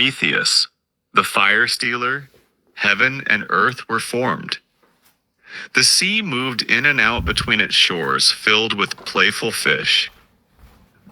Prometheus, the fire stealer, heaven and earth were formed. The sea moved in and out between its shores, filled with playful fish.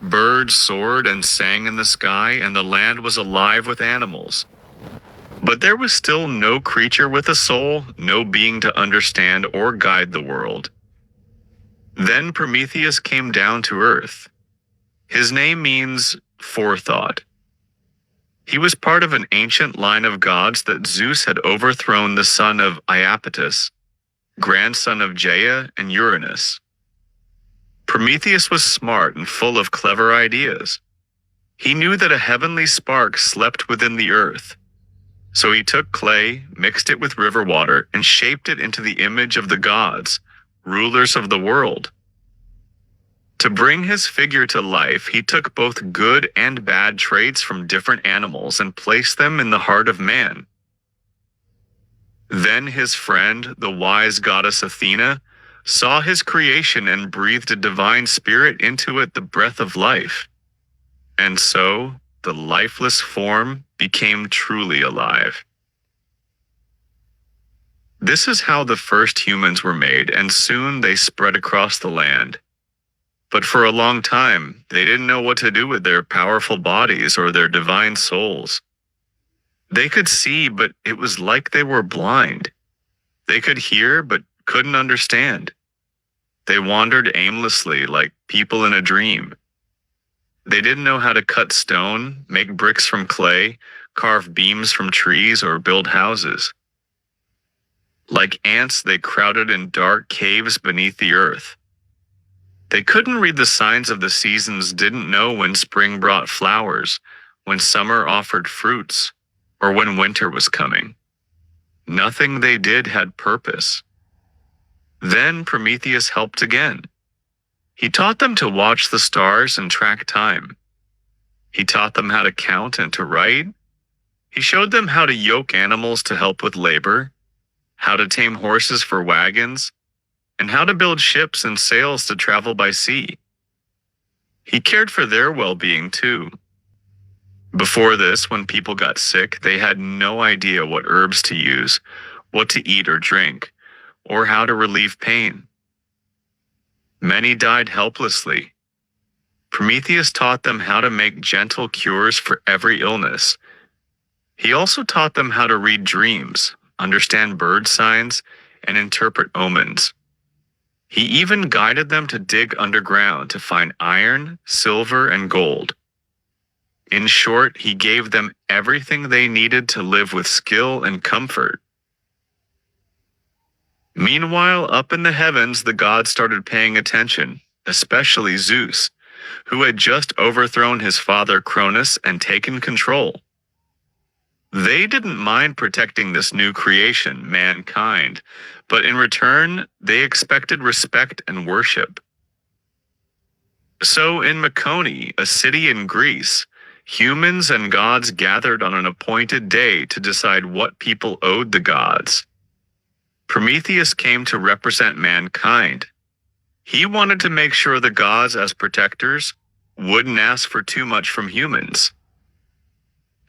Birds soared and sang in the sky, and the land was alive with animals. But there was still no creature with a soul, no being to understand or guide the world. Then Prometheus came down to earth. His name means forethought. He was part of an ancient line of gods that Zeus had overthrown, the son of Iapetus, grandson of Gaia and Uranus. Prometheus was smart and full of clever ideas. He knew that a heavenly spark slept within the earth. So he took clay, mixed it with river water, and shaped it into the image of the gods, rulers of the world. To bring his figure to life, he took both good and bad traits from different animals and placed them in the heart of man. Then his friend, the wise goddess Athena, saw his creation and breathed a divine spirit into it, the breath of life. And so, the lifeless form became truly alive. This is how the first humans were made, and soon they spread across the land. But for a long time, they didn't know what to do with their powerful bodies or their divine souls. They could see, but it was like they were blind. They could hear, but couldn't understand. They wandered aimlessly like people in a dream. They didn't know how to cut stone, make bricks from clay, carve beams from trees, or build houses. Like ants, they crowded in dark caves beneath the earth. They couldn't read the signs of the seasons, didn't know when spring brought flowers, when summer offered fruits, or when winter was coming. Nothing they did had purpose. Then Prometheus helped again. He taught them to watch the stars and track time. He taught them how to count and to write. He showed them how to yoke animals to help with labor, how to tame horses for wagons, and how to build ships and sails to travel by sea. He cared for their well-being too. Before this, when people got sick, they had no idea what herbs to use, what to eat or drink, or how to relieve pain. Many died helplessly. Prometheus taught them how to make gentle cures for every illness. He also taught them how to read dreams, understand bird signs, and interpret omens. He even guided them to dig underground to find iron, silver, and gold. In short, he gave them everything they needed to live with skill and comfort. Meanwhile, up in the heavens, the gods started paying attention, especially Zeus, who had just overthrown his father Cronus and taken control. They didn't mind protecting this new creation, mankind, but in return, they expected respect and worship. So in Mecone, a city in Greece, humans and gods gathered on an appointed day to decide what people owed the gods. Prometheus came to represent mankind. He wanted to make sure the gods, as protectors, wouldn't ask for too much from humans.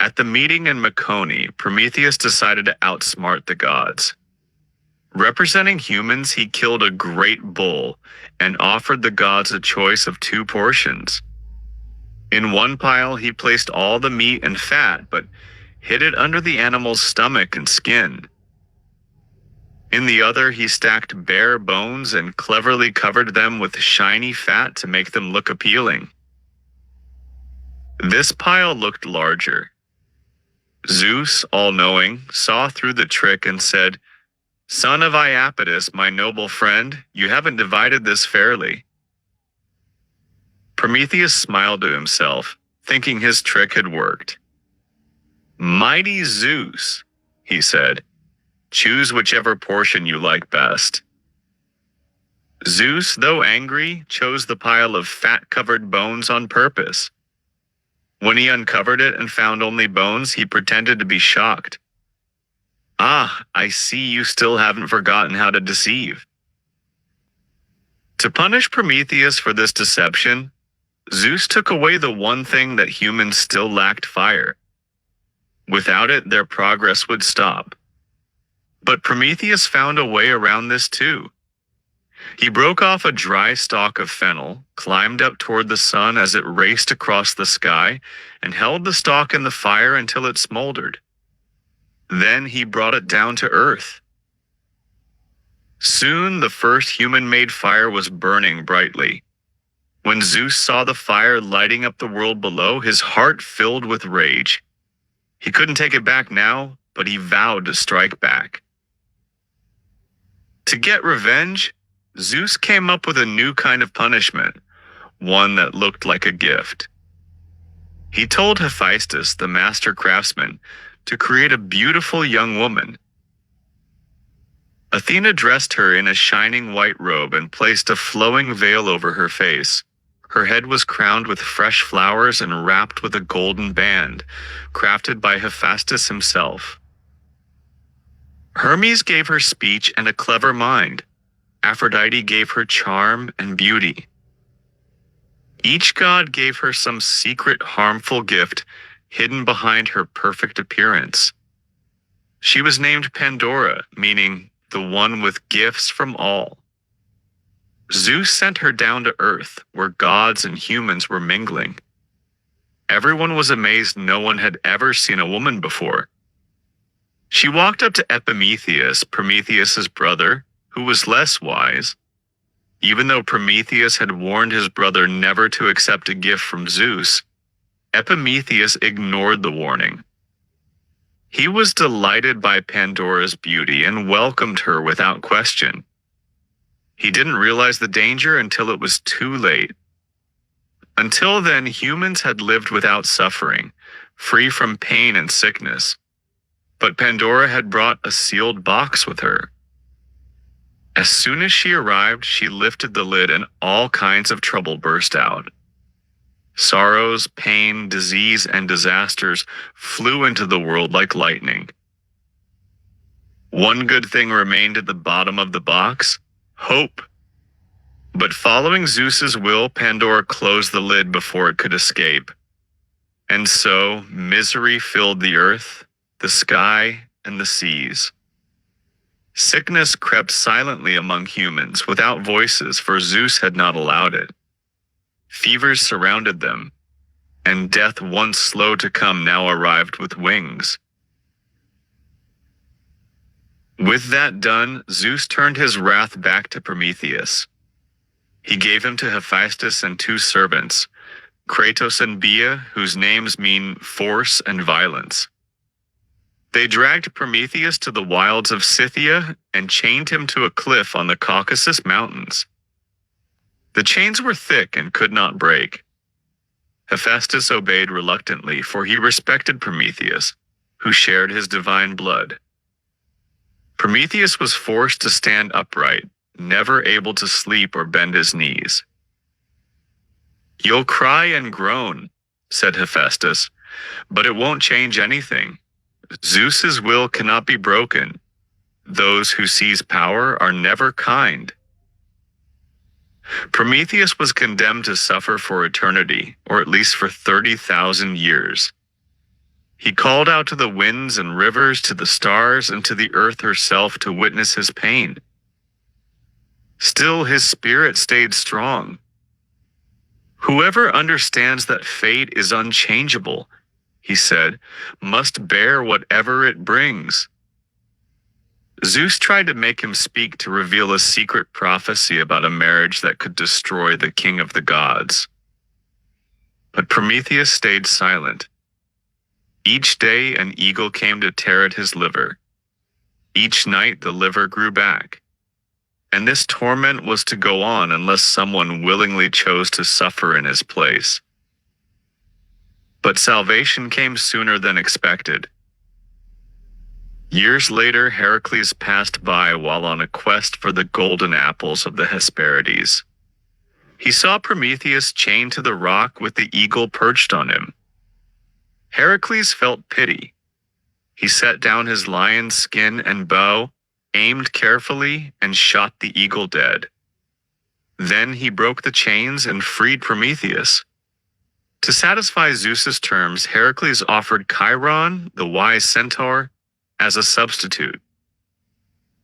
At the meeting in Mecone, Prometheus decided to outsmart the gods. Representing humans, he killed a great bull and offered the gods a choice of 2 portions. In one pile, he placed all the meat and fat, but hid it under the animal's stomach and skin. In the other, he stacked bare bones and cleverly covered them with shiny fat to make them look appealing. This pile looked larger. Zeus, all-knowing, saw through the trick and said, "Son of Iapetus, my noble friend, you haven't divided this fairly." Prometheus smiled to himself, thinking his trick had worked. "Mighty Zeus," he said, "choose whichever portion you like best." Zeus, though angry, chose the pile of fat-covered bones on purpose. When he uncovered it and found only bones, he pretended to be shocked. "Ah, I see you still haven't forgotten how to deceive." To punish Prometheus for this deception, Zeus took away the one thing that humans still lacked: fire. Without it, their progress would stop. But Prometheus found a way around this too. He broke off a dry stalk of fennel, climbed up toward the sun as it raced across the sky, and held the stalk in the fire until it smoldered. Then he brought it down to earth. Soon the first human-made fire was burning brightly. When Zeus saw the fire lighting up the world below, his heart filled with rage. He couldn't take it back now, but he vowed to strike back. To get revenge, Zeus came up with a new kind of punishment, one that looked like a gift. He told Hephaestus, the master craftsman, to create a beautiful young woman. Athena dressed her in a shining white robe and placed a flowing veil over her face. Her head was crowned with fresh flowers and wrapped with a golden band, crafted by Hephaestus himself. Hermes gave her speech and a clever mind. Aphrodite gave her charm and beauty. Each god gave her some secret harmful gift hidden behind her perfect appearance. She was named Pandora, meaning the one with gifts from all. Zeus sent her down to earth, where gods and humans were mingling. Everyone was amazed no one had ever seen a woman before. She walked up to Epimetheus, Prometheus's brother, who was less wise. Even though Prometheus had warned his brother never to accept a gift from Zeus, Epimetheus ignored the warning. He was delighted by Pandora's beauty and welcomed her without question. He didn't realize the danger until it was too late. Until then, humans had lived without suffering, free from pain and sickness. But Pandora had brought a sealed box with her. As soon as she arrived, she lifted the lid and all kinds of trouble burst out. Sorrows, pain, disease, and disasters flew into the world like lightning. One good thing remained at the bottom of the box: hope. But following Zeus's will, Pandora closed the lid before it could escape. And so, misery filled the earth, the sky, and the seas. Sickness crept silently among humans without voices, for Zeus had not allowed it. Fevers surrounded them, and death, once slow to come, now arrived with wings. With that done, Zeus turned his wrath back to Prometheus. He gave him to Hephaestus and two servants, Kratos and Bia, whose names mean force and violence. They dragged Prometheus to the wilds of Scythia and chained him to a cliff on the Caucasus Mountains. The chains were thick and could not break. Hephaestus obeyed reluctantly, for he respected Prometheus, who shared his divine blood. Prometheus was forced to stand upright, never able to sleep or bend his knees. "You'll cry and groan," said Hephaestus, "but it won't change anything. Zeus's will cannot be broken. Those who seize power are never kind." Prometheus was condemned to suffer for eternity, or at least for 30,000 years. He called out to the winds and rivers, to the stars, and to the earth herself to witness his pain. Still, his spirit stayed strong. "Whoever understands that fate is unchangeable," he said, "must bear whatever it brings." Zeus tried to make him speak to reveal a secret prophecy about a marriage that could destroy the king of the gods. But Prometheus stayed silent. Each day an eagle came to tear at his liver. Each night the liver grew back. And this torment was to go on unless someone willingly chose to suffer in his place. But salvation came sooner than expected. Years later, Heracles passed by while on a quest for the golden apples of the Hesperides. He saw Prometheus chained to the rock with the eagle perched on him. Heracles felt pity. He set down his lion's skin and bow, aimed carefully, and shot the eagle dead. Then he broke the chains and freed Prometheus. To satisfy Zeus's terms, Heracles offered Chiron, the wise centaur, as a substitute.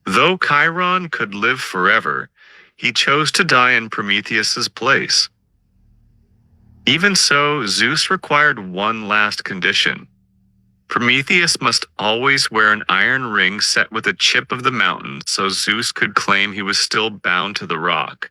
Though Chiron could live forever, he chose to die in Prometheus's place. Even so, Zeus required one last condition. Prometheus must always wear an iron ring set with a chip of the mountain so Zeus could claim he was still bound to the rock.